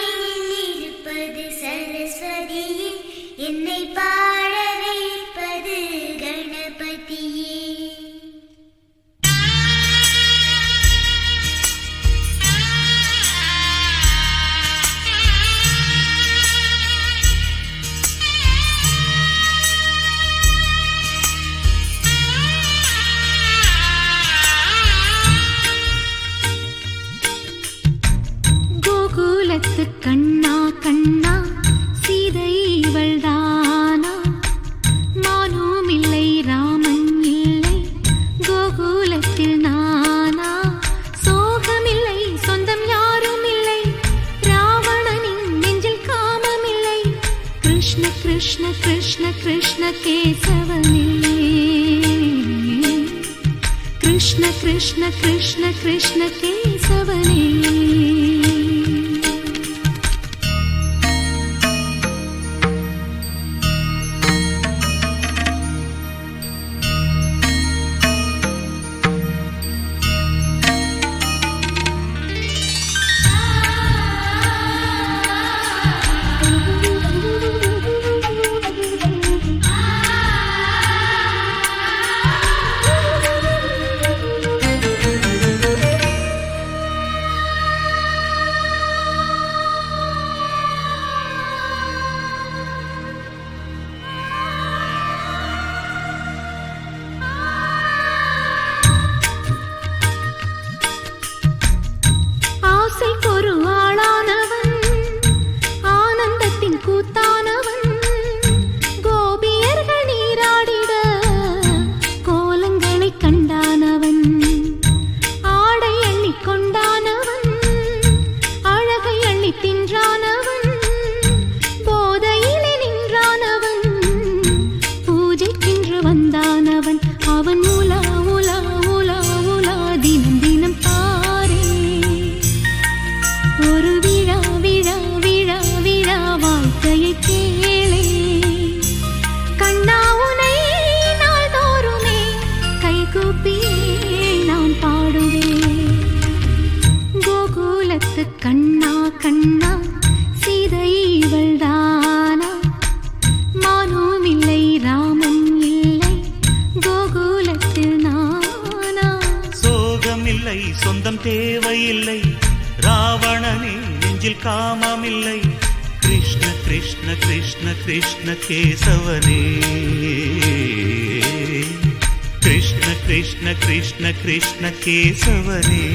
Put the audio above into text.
இருப்பது சரஸ்வதியே, என்னை பாட வைப்பது கணபதியே. கண்ணா கண்ணா சீதை இவள்தானா? மானும் இல்லை ராமன் இல்லை கோகுலத்தில் நானா? சோகமில்லை சொந்தம் யாரும் இல்லை, ராவணனின் நெஞ்சில் காமமில்லை. கிருஷ்ண கிருஷ்ண கிருஷ்ண கிருஷ்ண கேசவனே, கிருஷ்ண கிருஷ்ண கிருஷ்ண கிருஷ்ண கேசவனே. அவன் உலா உலா உலா உலா தினம் தினம் பாரே, ஒரு விழா விழா விழா விழா வாழ்க்கையை கேளே. கண்ணா உனை நாள்தோறுமே கைகூப்பியே நான் பாடுவேன். கோகுலத்து கண்ணா கண்ணா சீதை இவள்தானா? மானும் இல்லை ராமன் இல்லை கோகுலத்தில் நானா? சோகமில்லை சொந்தம் தேவையில்லை, ராவணனே நெஞ்சில் காமமில்லை. கிருஷ்ண கிருஷ்ண கிருஷ்ண கிருஷ்ண கேசவனே, கிருஷ்ண கிருஷ்ண கிருஷ்ண கிருஷ்ண கேசவனே.